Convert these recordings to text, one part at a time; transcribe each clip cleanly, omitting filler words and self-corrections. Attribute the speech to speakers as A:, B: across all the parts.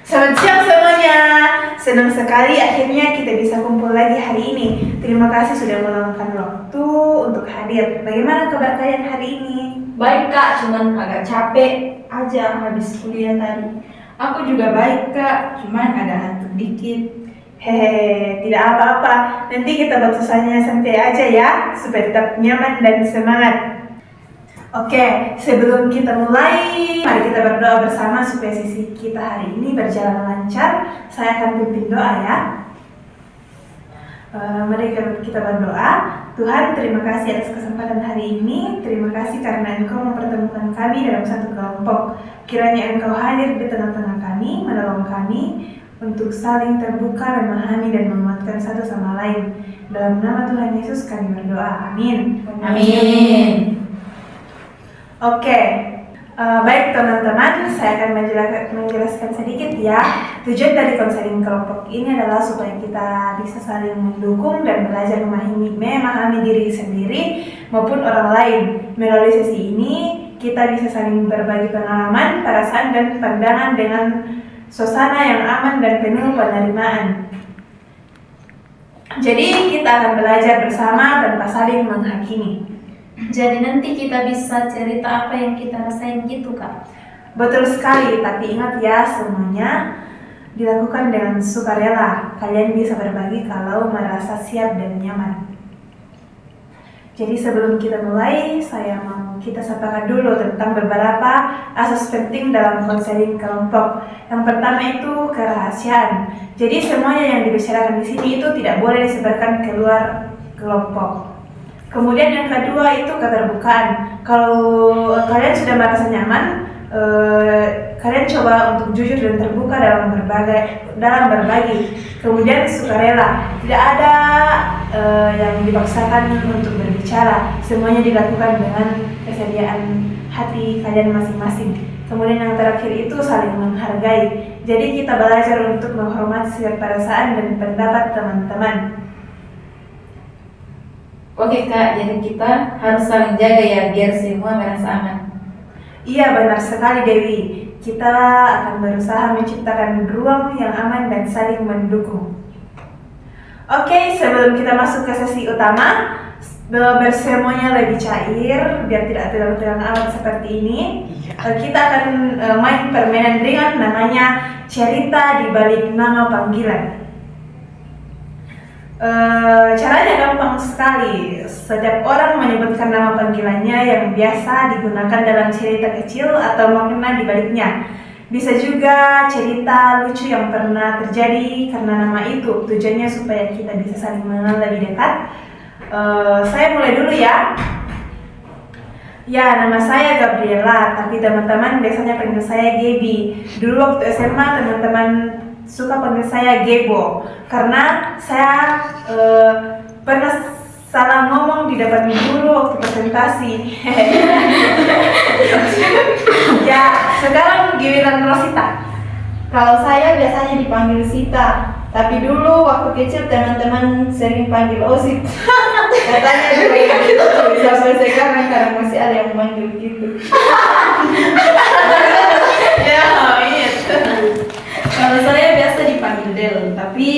A: Selamat siang semuanya. Senang sekali akhirnya kita bisa kumpul lagi hari ini. Terima kasih sudah meluangkan waktu untuk hadir. Bagaimana kabar kalian hari ini?
B: Baik kak, cuman agak capek aja habis kuliah tadi.
C: Aku juga baik kak, cuman ada ngantuk dikit.
A: Hehehe, tidak apa-apa. Nanti kita batasannya santai aja ya, supaya tetap nyaman dan semangat. Oke, sebelum kita mulai, mari kita berdoa bersama supaya sesi kita hari ini berjalan lancar. Saya akan pimpin doa ya. Mari kita berdoa. Tuhan, terima kasih atas kesempatan hari ini. Terima kasih karena Engkau mempertemukan kami dalam satu kelompok. Kiranya Engkau hadir di tengah-tengah kami, menolong kami untuk saling terbuka, memahami dan menguatkan satu sama lain. Dalam nama Tuhan Yesus kami berdoa. Amin.
B: Amin.
A: Oke, baik teman-teman, saya akan menjelaskan sedikit ya. Tujuan dari konseling kelompok ini adalah supaya kita bisa saling mendukung dan belajar memahami diri sendiri maupun orang lain. Melalui sesi ini, kita bisa saling berbagi pengalaman, perasaan, dan pandangan dengan suasana yang aman dan penuh penerimaan. Jadi kita akan belajar bersama tanpa saling menghakimi.
B: Jadi nanti kita bisa cerita apa yang kita rasain gitu kak.
A: Betul sekali, tapi ingat ya, semuanya dilakukan dengan sukarela. Kalian bisa berbagi kalau merasa siap dan nyaman. Jadi sebelum kita mulai, saya mau kita sampaikan dulu tentang beberapa asas penting dalam konseling kelompok. Yang pertama itu kerahasiaan. Jadi semuanya yang dibicarakan di sini itu tidak boleh disebarkan keluar kelompok. Kemudian yang kedua itu keterbukaan. Kalau kalian sudah merasa nyaman, kalian coba untuk jujur dan terbuka dalam berbagi. Kemudian sukarela. Tidak ada yang dipaksakan untuk berbicara. Semuanya dilakukan dengan kesediaan hati kalian masing-masing. Kemudian yang terakhir itu saling menghargai. Jadi kita belajar untuk menghormati setiap perasaan dan pendapat teman-teman.
C: Oke kak, jadi kita harus saling jaga ya biar semua merasa aman.
A: Iya, benar sekali Dewi. Kita akan berusaha menciptakan ruang yang aman dan saling mendukung. Oke, sebelum kita masuk ke sesi utama, biar semuanya lebih cair, biar tidak tegang-tegang amat seperti ini, kita akan main permainan ringan namanya cerita di balik nama panggilan. Caranya gampang sekali. Setiap orang menyebutkan nama panggilannya yang biasa digunakan dalam cerita kecil atau makna di baliknya. Bisa juga cerita lucu yang pernah terjadi karena nama itu. Tujuannya supaya kita bisa saling mengenal lebih dekat. Saya mulai dulu ya. Ya, nama saya Gabriela, tapi teman-teman biasanya panggil saya Gaby. Dulu waktu SMA teman-teman suka panggil saya Gebo karena saya pernah salah ngomong di depan guru waktu presentasi. Ya, sekarang giliran Rosita.
B: Kalau saya biasanya dipanggil Sita, tapi dulu waktu kecil teman-teman sering panggil Osip. Katanya gitu sampai sekarang karena masih ada yang manggil gitu.
A: Ya, iya.
C: Kalau saya biasa dipanggil Del, tapi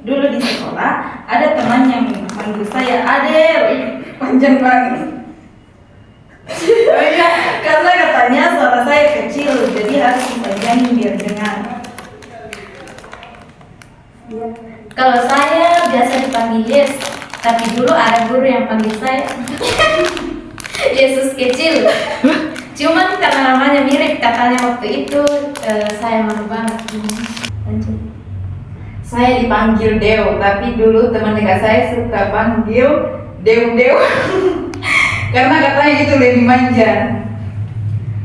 C: dulu di sekolah ada teman yang manggil saya Adel, panjang banget.
A: Oh iya.
C: Karena katanya suara saya kecil, jadi harus dipanjangin biar dengar.
B: Kalau saya biasa dipanggil Yes, tapi dulu ada guru yang panggil saya Yesus kecil. Cuman karena namanya mirip, katanya waktu itu saya malu banget. Lanjut.
C: Saya dipanggil Deo, tapi dulu teman dekat saya suka panggil Deo. Karena katanya itu lebih manja.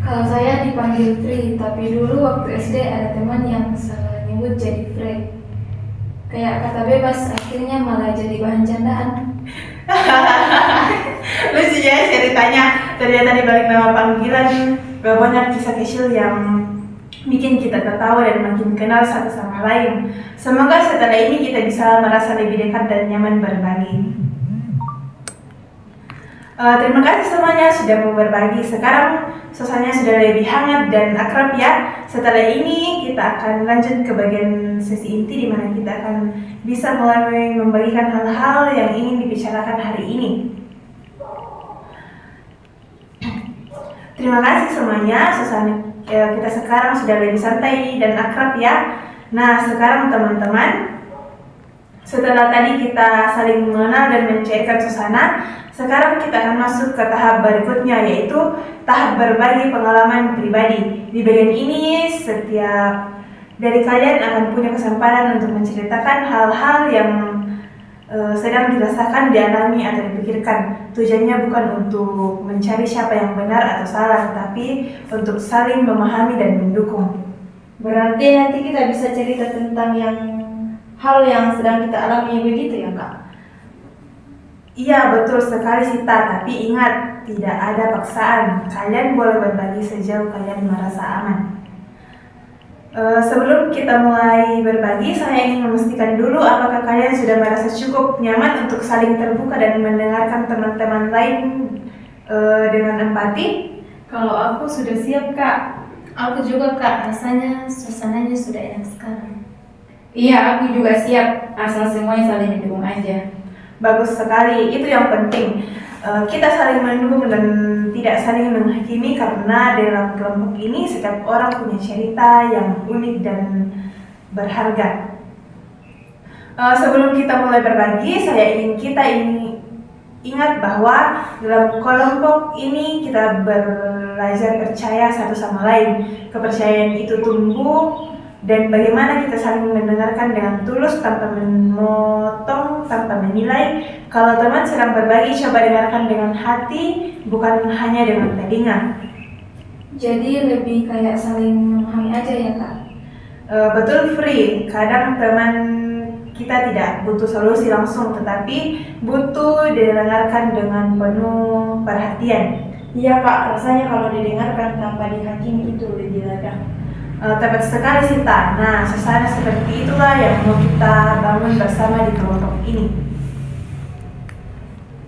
D: Kalau saya dipanggil Tri, tapi dulu waktu SD ada teman yang salah nyebut jadi Fred. Kayak kata bebas, akhirnya malah jadi bahan candaan.
A: Lucu ya ceritanya. Ternyata di balik nama panggilan banyak kisah kecil yang bikin kita tertawa dan makin kenal satu sama lain. Semoga setelah ini kita bisa merasa lebih dekat dan nyaman berbagi. Terima kasih semuanya sudah mau berbagi. Sekarang suasananya sudah lebih hangat dan akrab ya. Setelah ini kita akan lanjut ke bagian sesi inti di mana kita akan bisa mulai membagikan hal-hal yang ingin dibicarakan hari ini. Terima kasih semuanya. Suasana kita sekarang sudah lebih santai dan akrab ya. Nah, sekarang teman-teman, setelah tadi kita saling mengenal dan mencairkan suasana, sekarang kita akan masuk ke tahap berikutnya, yaitu tahap berbagi pengalaman pribadi. Di bagian ini, setiap dari kalian akan punya kesempatan untuk menceritakan hal-hal yang sedang dirasakan, dialami, atau dipikirkan. Tujuannya bukan untuk mencari siapa yang benar atau salah, tetapi untuk saling memahami dan mendukung.
B: Berarti nanti kita bisa cerita tentang hal yang sedang kita alami begitu ya Kak?
A: Iya, betul sekali Sita, tapi ingat, tidak ada paksaan. Kalian boleh berbagi sejauh kalian merasa aman. Sebelum kita mulai berbagi, saya ingin memastikan dulu apakah kalian sudah merasa cukup nyaman untuk saling terbuka dan mendengarkan teman-teman lain dengan empati?
C: Kalau aku sudah siap, Kak.
D: Aku juga Kak, rasanya suasananya sudah enak sekarang.
B: Iya, aku juga siap, asal semuanya saling mendukung aja.
A: Bagus sekali, itu yang penting. Kita saling mendukung dan tidak saling menghakimi, karena dalam kelompok ini setiap orang punya cerita yang unik dan berharga. Sebelum kita mulai berbagi, saya ingin kita ingat bahwa dalam kelompok ini kita belajar percaya satu sama lain. Kepercayaan itu tumbuh dan bagaimana kita saling mendengarkan dengan tulus tanpa memotong, tanpa menilai. Kalau teman sedang berbagi, coba dengarkan dengan hati, bukan hanya dengan telinga.
D: Jadi lebih kayak saling memahami aja ya Kak?
A: Betul Free, kadang teman kita tidak butuh solusi langsung, tetapi butuh didengarkan dengan penuh perhatian.
B: Iya Kak, rasanya kalau didengarkan tanpa dihakimi itu lebih lega.
A: Tepat sekali Sita. Nah, suasana seperti itulah yang mau kita bangun bersama di kelompok ini.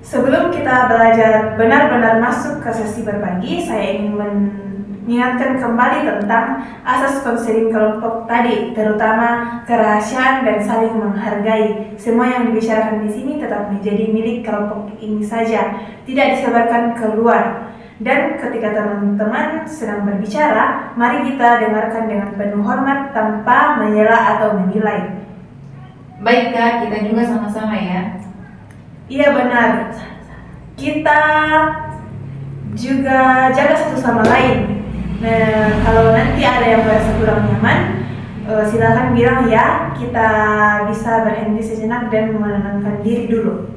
A: Sebelum kita belajar benar-benar masuk ke sesi berbagi, saya ingin mengingatkan kembali tentang asas konseling kelompok tadi, terutama kerahasiaan dan saling menghargai. Semua yang dibicarakan di sini tetap menjadi milik kelompok ini saja, tidak disebarkan keluar. Dan ketika teman-teman sedang berbicara, mari kita dengarkan dengan penuh hormat tanpa menyela atau menilai.
B: Baik Kak, kita juga sama-sama ya.
A: Iya benar. Kita juga jaga satu sama lain. Nah, kalau nanti ada yang merasa kurang nyaman, silakan bilang ya. Kita bisa berhenti sejenak dan menenangkan diri dulu.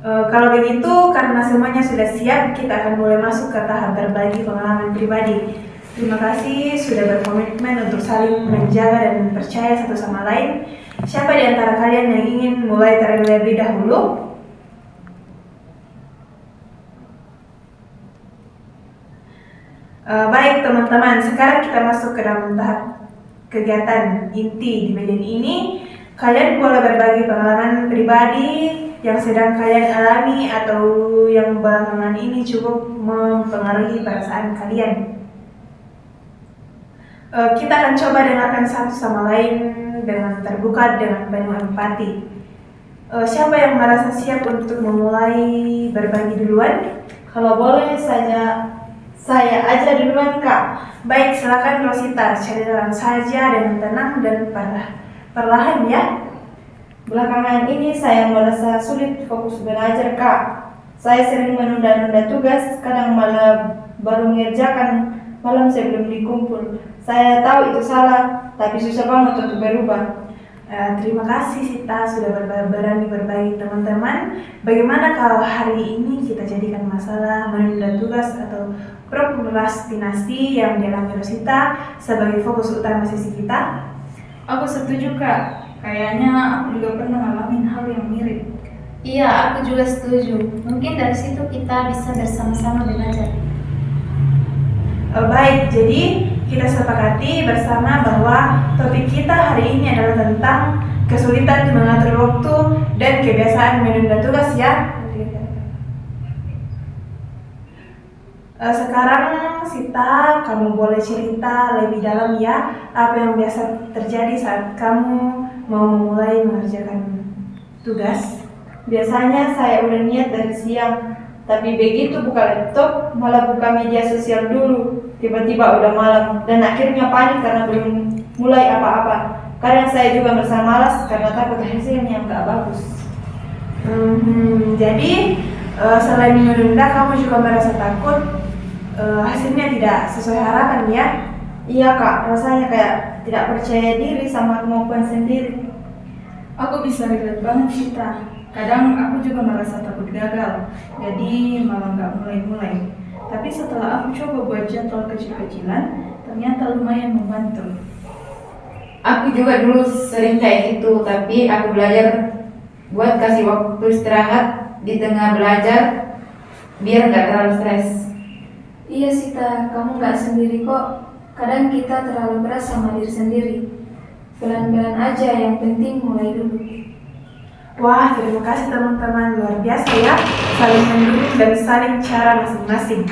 A: Kalau begitu, karena semuanya sudah siap, kita akan mulai masuk ke tahap berbagi pengalaman pribadi. Terima kasih sudah berkomitmen untuk saling menjaga dan percaya satu sama lain. Siapa di antara kalian yang ingin mulai terlebih dahulu? Baik teman-teman, sekarang kita masuk ke dalam tahap kegiatan inti. Di bagian ini, kalian boleh berbagi pengalaman pribadi yang sedang kalian alami atau yang belakangan ini cukup mempengaruhi perasaan kalian. Kita akan coba dengarkan satu sama lain dengan terbuka, dengan penuh empati. Siapa yang merasa siap untuk memulai berbagi duluan?
B: Kalau boleh saja, saya aja duluan Kak.
A: Baik, silakan Rosita, ceritakan saja dengan tenang dan perlahan ya.
B: Belakangan ini saya merasa sulit fokus belajar Kak. Saya sering menunda-nunda tugas, kadang malah baru mengerjakan malam sebelum dikumpul. Saya tahu itu salah, tapi susah banget untuk berubah.
A: Terima kasih Sita sudah berani berbagi teman-teman. Bagaimana kalau hari ini kita jadikan masalah menunda tugas atau prokrastinasi yang dialami Rosita sebagai fokus utama sesi kita?
C: Aku setuju, Kak. Kayaknya aku juga pernah ngalamin hal yang mirip.
D: Iya, aku juga setuju. Mungkin dari situ kita bisa bersama-sama belajar.
A: Baik, jadi kita sepakati bersama bahwa topik kita hari ini adalah tentang kesulitan mengatur waktu dan kebiasaan menunda tugas ya. Sekarang Sita, kamu boleh cerita lebih dalam ya, apa yang biasa terjadi saat kamu mau memulai mengerjakan tugas?
B: Biasanya saya udah niat dari siang, tapi begitu buka laptop malah buka media sosial dulu. Tiba-tiba udah malam dan akhirnya panik karena belum mulai apa-apa. Kadang saya juga merasa malas karena takut hasilnya nggak bagus.
A: Jadi selain menunda, kamu juga merasa takut hasilnya tidak sesuai harapan ya?
B: Iya kak, rasanya kayak tidak percaya diri sama kemampuan sendiri.
C: Aku bisa relate banget Sita. Kadang aku juga merasa takut gagal, jadi malah nggak mulai-mulai. Tapi setelah aku coba buat jadwal kecil-kecilan, ternyata lumayan membantu.
E: Aku juga dulu sering kayak gitu, tapi aku belajar buat kasih waktu istirahat di tengah belajar biar nggak terlalu stres.
D: Iya Sita, kamu nggak sendiri kok. Kadang kita terlalu keras sama diri sendiri. Pelan-pelan aja, yang penting mulai dulu.
A: Wah, terima kasih teman-teman, luar biasa ya, saling mendukung dan saling cara masing-masing.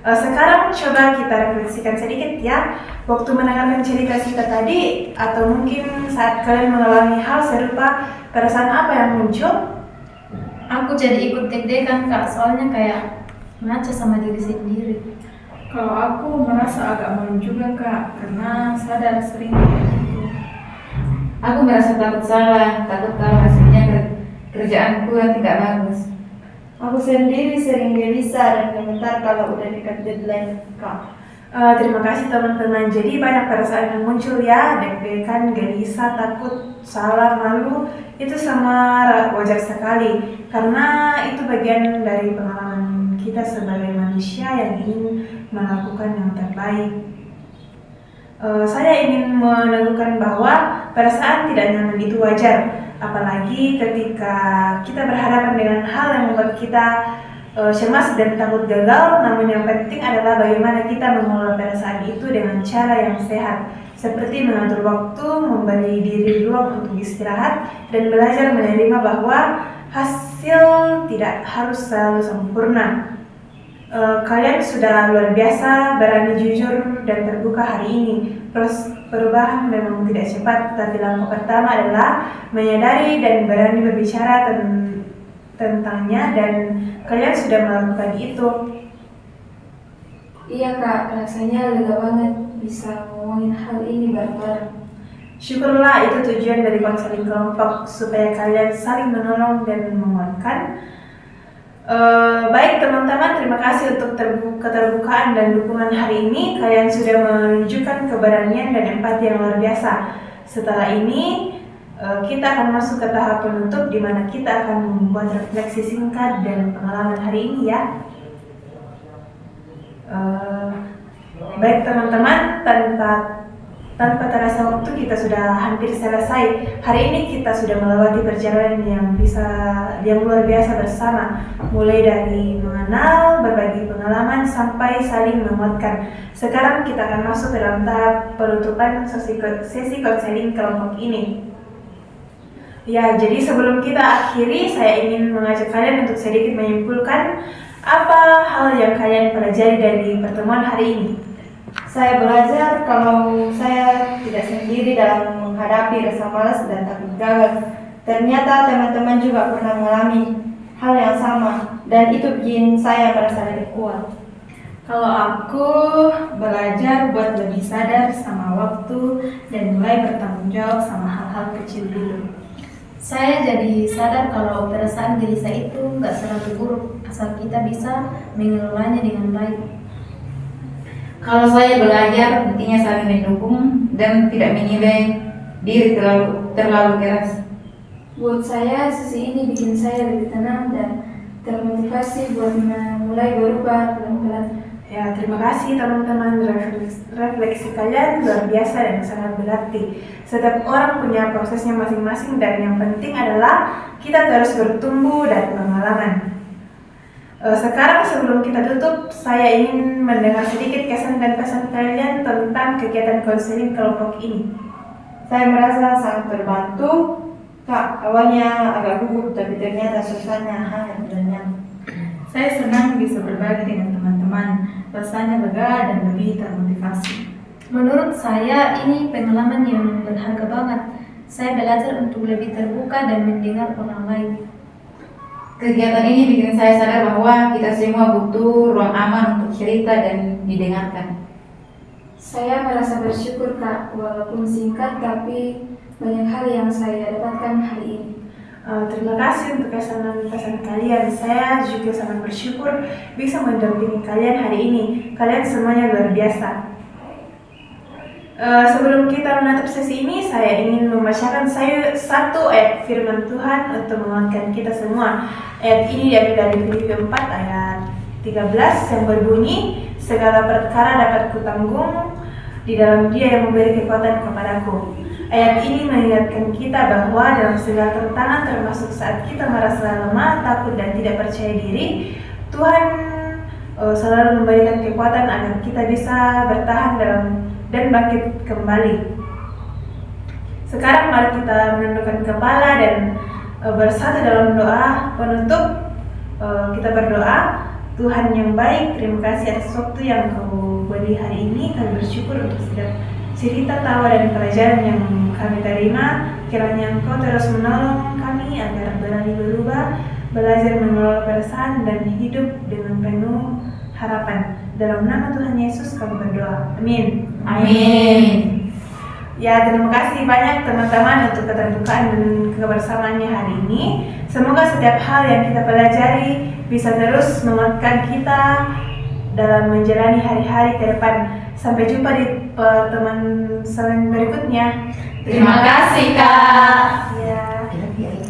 A: Sekarang coba kita refleksikan sedikit ya, waktu mendengarkan cerita Sita tadi, atau mungkin saat kalian mengalami hal serupa, perasaan apa yang muncul?
C: Aku jadi ikut deg-degan kak, soalnya kayak ngaca sama diri sendiri. Kalau aku merasa agak malu juga kak, karena sadar sering kayak gitu.
E: Aku merasa takut salah, takut kalau hasilnya kerjaanku nanti nggak bagus.
B: Aku sendiri sering gelisah dan gemetar kalau udah dekat deadline kak.
A: Terima kasih teman-teman, jadi banyak perasaan yang muncul ya, deg-degan, gelisah, takut, salah, malu, itu sama wajar sekali, karena itu bagian dari pengalaman kita sebagai manusia yang ingin melakukan yang terbaik. Saya ingin meneguhkan bahwa perasaan tidak nyaman itu wajar, apalagi ketika kita berhadapan dengan hal yang membuat kita cemas dan takut gagal. Namun yang penting adalah bagaimana kita mengelola perasaan itu dengan cara yang sehat, seperti mengatur waktu, memberi diri ruang untuk istirahat, dan belajar menerima bahwa hasil tidak harus selalu sempurna. Kalian sudah luar biasa, berani jujur dan terbuka hari ini. Perubahan memang tidak cepat, tapi langkah pertama adalah menyadari dan berani berbicara tentangnya, dan kalian sudah melakukan itu.
D: Iya kak, rasanya lega banget bisa ngomongin hal ini bareng-bareng.
A: Syukurlah, itu tujuan dari konseling kelompok, supaya kalian saling menolong dan menguatkan. Baik teman-teman, terima kasih untuk keterbukaan dan dukungan hari ini. Kalian sudah menunjukkan keberanian dan empati yang luar biasa. Setelah ini kita akan masuk ke tahap penutup, di mana kita akan membuat refleksi singkat dan pengalaman hari ini ya. Baik teman-teman, tanpa terasa waktu kita sudah hampir selesai. Hari ini kita sudah melewati perjalanan yang luar biasa bersama, mulai dari mengenal, berbagi pengalaman, sampai saling menguatkan. Sekarang kita akan masuk ke dalam tahap penutupan sesi konseling kelompok ini. Ya, jadi sebelum kita akhiri, saya ingin mengajak kalian untuk sedikit menyimpulkan apa hal yang kalian pelajari dari pertemuan hari ini.
B: Saya belajar kalau saya tidak sendiri dalam menghadapi rasa malas dan takut gagal. Ternyata teman-teman juga pernah mengalami hal yang sama, dan itu bikin saya merasa lebih kuat.
C: Kalau aku belajar buat lebih sadar sama waktu dan mulai bertanggung jawab sama hal-hal kecil dulu. Saya jadi sadar kalau perasaan gelisah itu nggak selalu buruk, asal kita bisa mengelolanya dengan baik.
E: Kalau saya belajar, pentingnya saling mendukung dan tidak menilai diri terlalu keras.
D: Buat saya, sesi ini bikin saya lebih tenang dan termotivasi buat mulai berubah pelan-pelan.
A: Ya, terima kasih teman-teman, refleksi kalian luar biasa dan sangat berarti. Setiap orang punya prosesnya masing-masing, dan yang penting adalah kita terus bertumbuh dan pengalaman. Sekarang sebelum kita tutup, saya ingin mendengar sedikit kesan dan pesan kalian tentang kegiatan konseling kelompok ini.
B: Saya merasa sangat terbantu. Kak, awalnya agak gugup, tapi ternyata suasananya hangat dan nyaman.
C: Saya senang bisa berbagi dengan teman-teman, rasanya lega dan lebih termotivasi.
D: Menurut saya ini pengalaman yang berharga banget. Saya belajar untuk lebih terbuka dan mendengar orang lain.
E: Kegiatan ini bikin saya sadar bahwa kita semua butuh ruang aman untuk cerita dan didengarkan.
D: Saya merasa bersyukur Kak, walaupun singkat tapi banyak hal yang saya dapatkan hari ini.
A: Terima kasih untuk kesanan-kesanan kalian. Saya juga sangat bersyukur bisa mendampingi kalian hari ini. Kalian semuanya luar biasa. Sebelum kita menutup sesi ini, saya ingin membacakan satu ayat firman Tuhan untuk menguatkan kita semua. Ayat ini diambil dari Filipi 4 ayat 13 yang berbunyi, segala perkara dapat kutanggung di dalam Dia yang memberi kekuatan kepadaku. Ayat ini mengingatkan kita bahwa dalam segala tantangan, termasuk saat kita merasa lemah, takut, dan tidak percaya diri, Tuhan selalu memberikan kekuatan agar kita bisa bertahan dan bangkit kembali. Sekarang mari kita menundukkan kepala dan bersatu dalam doa penutup. Kita berdoa. Tuhan yang baik, terima kasih atas waktu yang Kau beri hari ini. Kami bersyukur untuk setiap cerita, tawa, dan pelajaran yang kami terima. Kiranya Engkau terus menolong kami agar berani berubah, belajar mengelola perasaan, dan hidup dengan penuh harapan. Dalam nama Tuhan Yesus kami berdoa. Amin.
E: Amin.
A: Ya, terima kasih banyak teman-teman untuk keterbukaan dan kebersamaannya hari ini. Semoga setiap hal yang kita pelajari bisa terus menguatkan kita dalam menjalani hari-hari ke depan. Sampai jumpa di pertemuan berikutnya.
E: Terima kasih Kak.
A: Ya.